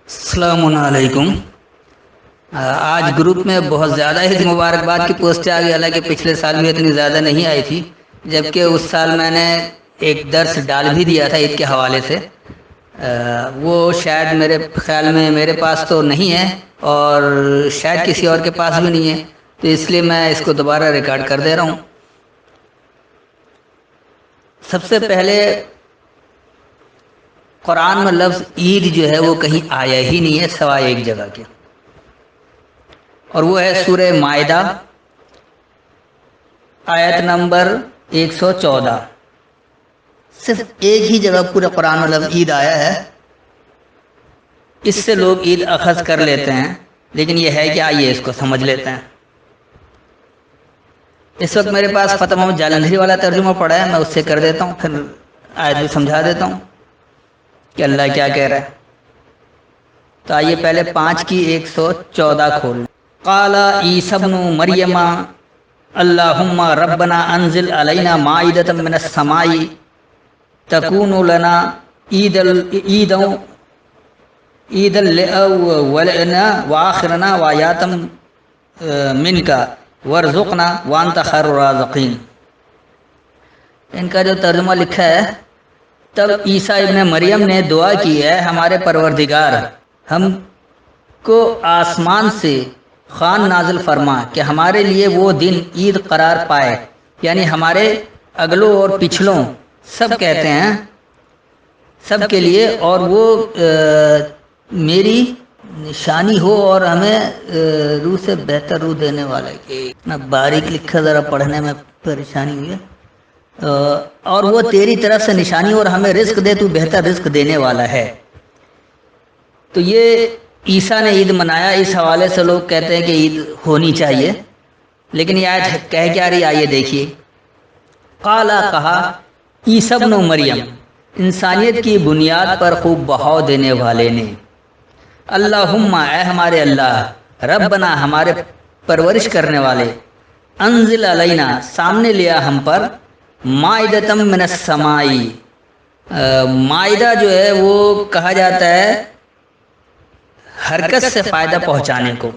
السلام علیکم۔ آج گروپ میں بہت زیادہ عید مبارکباد کی پوسٹیں آ گئی، حالانکہ پچھلے سال بھی اتنی زیادہ نہیں آئی تھی، جبکہ اس سال میں نے ایک درس ڈال بھی دیا تھا عید کے حوالے سے۔ وہ شاید میرے خیال میں میرے پاس تو نہیں ہے اور شاید کسی اور کے پاس بھی نہیں ہے، تو اس لیے میں اس کو دوبارہ ریکارڈ کر دے رہا ہوں۔ سب سے پہلے قرآن میں لفظ عید جو ہے وہ کہیں آیا ہی نہیں ہے سوائے ایک جگہ کے، اور وہ ہے سورہ مائدہ آیت نمبر 114۔ صرف ایک ہی جگہ پورے قرآن میں لفظ عید آیا ہے۔ اس سے لوگ عید اخذ کر لیتے ہیں، لیکن یہ ہے کہ آئیے اس کو سمجھ لیتے ہیں۔ اس وقت میرے پاس فتح محمد جالندھری والا ترجمہ پڑا ہے، میں اس سے کر دیتا ہوں، پھر آیت بھی سمجھا دیتا ہوں کہ اللہ کیا کہہ رہا ہے۔ تو آئیے پہلے 5 کی 114 کھول۔ قال عیسی ابن مریم اللہم ربنا انزل علینا مائدۃ من السماء تکون لنا عیدا لأولنا وآخرنا وآیاتا منک وارزقنا وانت خیر الرازقین۔ ان کا جو ترجمہ لکھا ہے، تب عیسیٰ ابن مریم نے دعا کی، ہے ہمارے پروردگار، ہم کو آسمان سے خوان نازل فرما کہ ہمارے لیے وہ دن عید قرار پائے، یعنی ہمارے اگلوں اور پچھلوں سب کہتے ہیں سب کے لیے، اور وہ میری نشانی ہو اور ہمیں روح سے بہتر روح دینے والا ہے۔ اتنا باریک لکھا، ذرا پڑھنے میں پریشانی ہوئی ہے۔ اور وہ تیری طرف سے نشانی اور ہمیں رزق دے، تو بہتر رزق دینے والا ہے۔ تو یہ عیسیٰ نے عید منایا، اس حوالے سے لوگ کہتے ہیں کہ عید ہونی چاہیے، لیکن یہ آیت کہہ کیا رہی، آئیے دیکھیے۔ قالا کہا، عیسی ابن مریم، انسانیت کی بنیاد پر خوب بہاؤ دینے والے نے، اللہم، اے ہمارے اللہ، ربنا، ہمارے پرورش کرنے والے، انزل علینا، سامنے لیا ہم پر، مائدۃ من السماء، مائدہ جو ہے وہ کہا جاتا ہے حرکت سے فائدہ پہنچانے کو،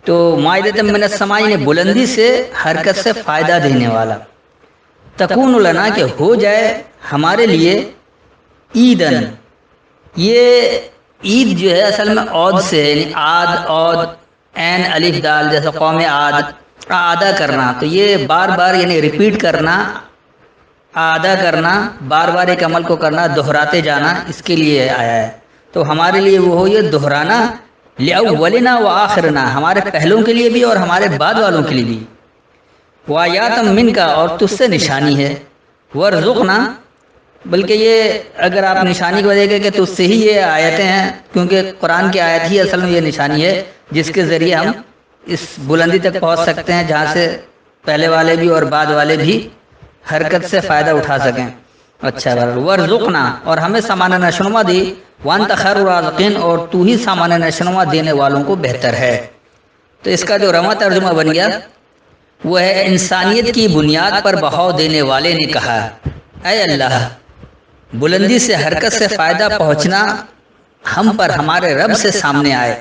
تو مائدۃ من السماء نے بلندی سے، حرکت سے فائدہ دینے والا، تکون لنا، کہ ہو جائے ہمارے لیے، عیدن، یہ عید جو ہے اصل میں عود سے ہے، یعنی عاد، عود، عین الف دال، جیسے قوم عاد، اعادہ کرنا، تو یہ بار بار یعنی ریپیٹ کرنا، اعادہ کرنا، بار بار ایک عمل کو کرنا، دہراتے جانا، اس کے لیے آیا ہے۔ تو ہمارے لیے وہ ہو یہ دہرانا، لأولنا وآخرنا، ہمارے پہلوں کے لیے بھی اور ہمارے بعد والوں کے لیے بھی، وآیاتا منک، اور تجھ سے نشانی ہے، وارزقنا، بلکہ یہ اگر آپ نشانی کو دیکھیں کہ تجھ سے ہی یہ آیتیں ہیں، کیونکہ قرآن کی آیت ہی اصل میں یہ نشانی ہے جس کے ذریعے ہم اس بلندی تک پہنچ سکتے ہیں جہاں سے پہلے والے بھی اور بعد والے بھی حرکت سے فائدہ اٹھا سکیں۔ اچھا، وارزقنا، اور ہمیں سامان نشوونما دی، وانت خیر الرازقین، اور تو ہی سامان نشوونما دینے والوں کو بہتر ہے۔ تو اس کا جو رواں ترجمہ بن گیا وہ ہے، انسانیت کی بنیاد پر بہاؤ دینے والے نے کہا، اے اللہ، بلندی سے، حرکت سے فائدہ پہنچنا ہم پر ہمارے رب سے سامنے آئے،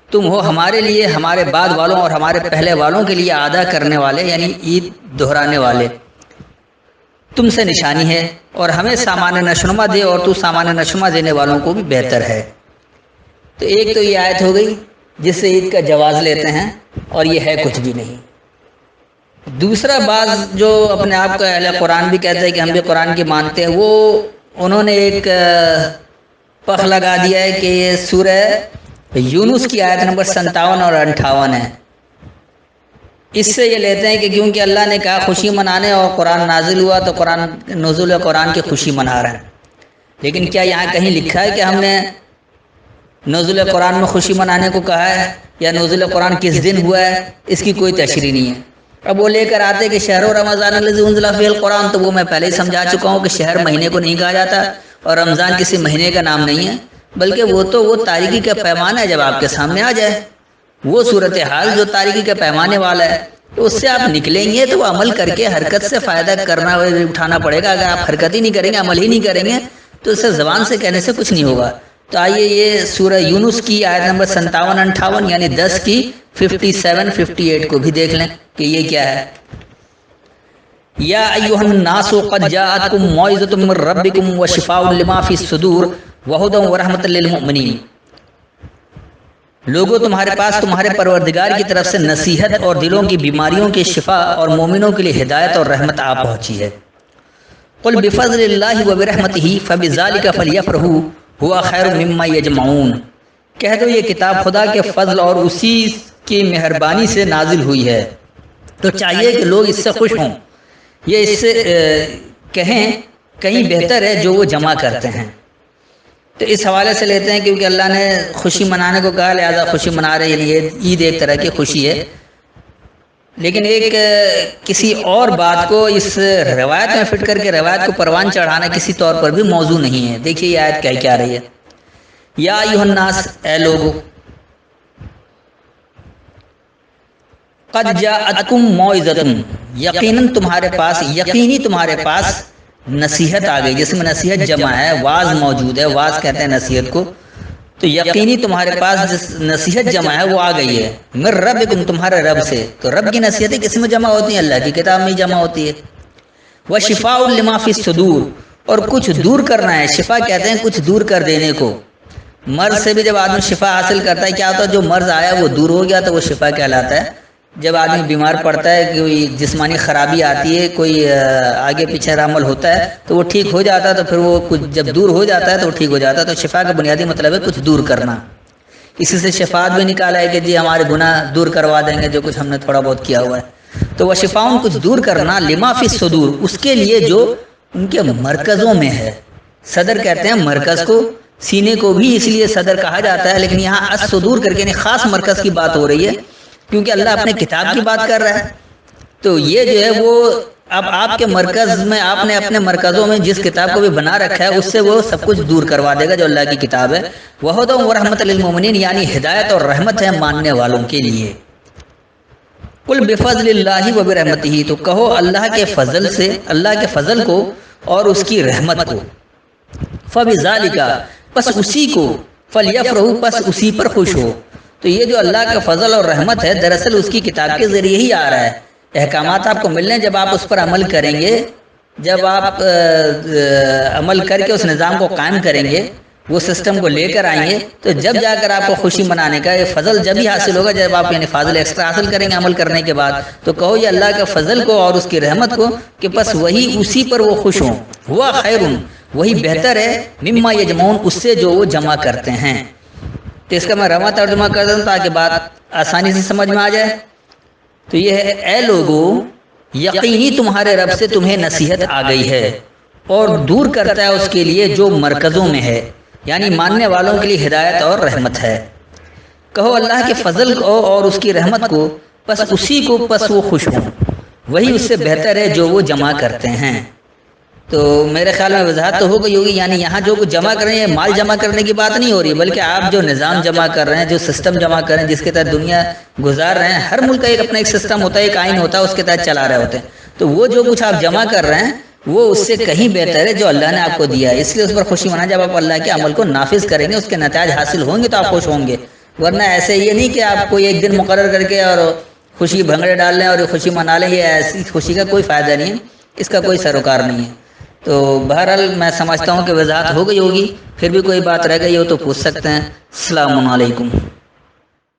تم ہو ہمارے لیے، ہمارے بعد والوں اور ہمارے پہلے والوں کے لیے ادا کرنے والے، یعنی عید دہرانے والے، تم سے نشانی ہے، اور ہمیں سامان نشوونما دے، اور تو سامان نشوونما دینے والوں کو بھی بہتر ہے۔ تو ایک تو یہ آیت ہو گئی جس سے عید کا جواز لیتے ہیں، اور یہ ہے کچھ بھی نہیں۔ دوسرا بعض جو اپنے آپ کو اہل قرآن بھی کہتے ہیں کہ ہم بھی قرآن کی مانتے ہیں، وہ انہوں نے ایک پخ لگا دیا ہے کہ یہ سورہ یونس کی آیت نمبر 57 اور 58 ہے۔ اس سے یہ لیتے ہیں کہ کیونکہ اللہ نے کہا خوشی منانے اور قرآن نازل ہوا تو قرآن، نزول قرآن کی خوشی منا رہے ہیں، لیکن کیا یہاں کہیں لکھا ہے کہ ہم نے نزول قرآن میں خوشی منانے کو کہا ہے، یا نزول قرآن کس دن ہوا ہے، اس کی کوئی تشریح نہیں ہے۔ اب وہ لے کر آتے کہ شہر رمضان الذی انزل فیہ القرآن، تو وہ میں پہلے ہی سمجھا چکا ہوں کہ شہر مہینے کو نہیں کہا جاتا، اور رمضان کسی مہینے کا نام نہیں ہے، بلکہ وہ تو وہ تاریکی کا پیمانہ ہے، جب آپ کے سامنے آ جائے وہ صورتحال جو تاریکی کے پیمانے والا ہے، تو اس سے آپ نکلیں گے تو وہ عمل کر کے حرکت سے فائدہ کرنا اٹھانا پڑے گا۔ اگر آپ حرکت ہی نہیں کریں گے، عمل ہی نہیں کریں گے، تو اس سے زبان سے کہنے سے کچھ نہیں ہوگا۔ تو آئیے یہ سورہ یونس کی آیت نمبر 57-58 یعنی 10 کی 57-58 کو بھی دیکھ لیں کہ یہ کیا ہے. یا ایھا الناس قد جاءتکم موعظۃ من ربکم وشفاء لما فی الصدور وہدی ورحمۃ للمؤمنین. لوگوں تمہارے پاس تمہارے پروردگار کی طرف سے نصیحت اور دلوں کی بیماریوں کے شفا اور مومنوں کے لیے ہدایت اور رحمت آ پہنچی ہے. قل بفضل اللہ وبرحمتہ فبذلک فلیفرحوا ہوا خیر مما یجمعون. کہہ دو یہ کتاب خدا کے فضل اور اسی کی مہربانی سے نازل ہوئی ہے تو چاہیے کہ لوگ اس سے خوش ہوں. یہ اس سے کہیں کہیں بہتر ہے جو وہ جمع کرتے ہیں. تو اس حوالے سے لیتے ہیں کیونکہ اللہ نے خوشی منانے کو کہا لہذا خوشی منا رہے ہیں. یہ عید ایک طرح کی خوشی ہے لیکن ایک کسی اور بات کو اس روایت میں فٹ کر کے روایت کو پروان چڑھانا کسی طور پر بھی موضوع نہیں ہے. دیکھیے یہ آیت کہہ کیا رہی ہے. یا ایھا الناس اے لوگو قد جاءتکم موعظۃ یقیناً تمہارے پاس نصیحت آ گئی. جس میں نصیحت جمع ہے واعظ موجود ہے. واعظ کہتے ہیں نصیحت کو. تو یقینی تمہارے پاس جس نصیحت جمع ہے وہ آ گئی ہے من ربکم تمہارے رب سے. تو رب کی نصیحتیں کس میں جمع ہوتی ہیں؟ اللہ کی کتاب میں جمع ہوتی ہے. وشفاء لما فی الصدور اور کچھ دور کرنا ہے. شفا کہتے ہیں کچھ دور کر دینے کو. مرض سے بھی جب آدمی شفا حاصل کرتا ہے کیا ہوتا ہے جو مرض آیا وہ دور ہو گیا تو وہ شفا کہلاتا ہے. جب آدمی بیمار پڑتا ہے کوئی جسمانی خرابی آتی ہے کوئی آگے پیچھے عمل ہوتا ہے تو وہ ٹھیک ہو جاتا ہے تو پھر وہ کچھ جب دور ہو جاتا ہے تو وہ ٹھیک ہو جاتا ہے. تو شفا کا بنیادی مطلب ہے کچھ دور کرنا. اسی سے شفاعت بھی نکالا ہے کہ جی ہمارے گناہ دور کروا دیں گے جو کچھ ہم نے تھوڑا بہت کیا ہوا ہے. تو وہ شفاؤں کچھ دور کرنا لما فی الصدور اس کے لیے جو ان کے مرکزوں میں ہے. صدر کہتے ہیں مرکز کو. سینے کو بھی اس لیے صدر کہا جاتا ہے لیکن یہاں الصدور کر کے یعنی خاص مرکز کی بات ہو رہی ہے کیونکہ اللہ اپنے کتاب کی بات کر رہا ہے. تو یہ جو ہے وہ اب آپ کے مرکز میں آپ نے اپنے مرکزوں میں جس کتاب کو بھی بنا رکھا ہے اس سے وہ سب کچھ دور کروا دے گا جو اللہ کی کتاب ہے. وہدی ورحمۃ للمؤمنین یعنی ہدایت اور رحمت ہے ماننے والوں کے لیے. قل بفضل اللہ وبرحمتہ تو کہو اللہ کے فضل سے اللہ کے فضل کو اور اس کی رحمت کو. فبذالک پس اسی کو فلیفرحوا پس اسی پر خوش ہو. تو یہ جو اللہ کا فضل اور رحمت ہے دراصل اس کی کتاب کے ذریعے ہی آ رہا ہے. احکامات آپ کو ملنے جب آپ اس پر عمل کریں گے جب آپ عمل کر کے اس نظام کو قائم کریں گے وہ سسٹم کو لے کر آئیں گے تو جب جا کر آپ کو خوشی منانے کا یہ فضل جب ہی حاصل ہوگا جب آپ یعنی فاضل ایکسٹرا حاصل کریں گے عمل کرنے کے بعد. تو کہو یہ اللہ کے فضل کو اور اس کی رحمت کو کہ بس وہی اسی پر وہ خوش ہوں. ہوا خیر وہی بہتر ہے مما یجمعون اس سے جو وہ جمع کرتے ہیں. تو اس کا میں رواں ترجمہ کر دوں تاکہ بات آسانی سے سمجھ میں آ جائے. تو یہ ہے اے لوگو یقینی تمہارے رب سے تمہیں نصیحت آ گئی ہے اور دور کرتا ہے اس کے لیے جو مرکزوں میں ہے یعنی ماننے والوں کے لیے ہدایت اور رحمت ہے. کہو اللہ کے فضل کو اور اس کی رحمت کو بس اسی کو پس وہ خوش ہوں وہی اس سے بہتر ہے جو وہ جمع کرتے ہیں. تو میرے خیال میں وضاحت تو ہو گئی ہوگی. یعنی یہاں جو کچھ جمع کر رہے ہیں مال جمع کرنے کی بات نہیں ہو رہی بلکہ آپ جو نظام جمع کر رہے ہیں جو سسٹم جمع کر رہے ہیں جس کے تحت دنیا گزار رہے ہیں. ہر ملک کا ایک اپنا ایک سسٹم ہوتا ہے ایک آئین ہوتا ہے اس کے تحت چلا رہے ہوتے ہیں. تو وہ جو کچھ آپ جمع کر رہے ہیں وہ اس سے کہیں بہتر ہے جو اللہ نے آپ کو دیا ہے. اس لیے اس پر خوشی منائیں. جب آپ اللہ کے عمل کو نافذ کریں گے اس کے نتائج حاصل ہوں گے تو آپ خوش ہوں گے. ورنہ ایسے یہ نہیں کہ آپ کوئی ایک دن مقرر کر کے اور خوشی بھنگڑے ڈال لیں اور خوشی منا لیں. یہ ایسی خوشی کا کوئی فائدہ نہیں ہے اس کا کوئی سروکار نہیں ہے. تو بہرحال میں سمجھتا ہوں کہ وضاحت ہو گئی ہوگی. پھر بھی کوئی بات رہ گئی ہو تو پوچھ سکتے ہیں. السلام علیکم.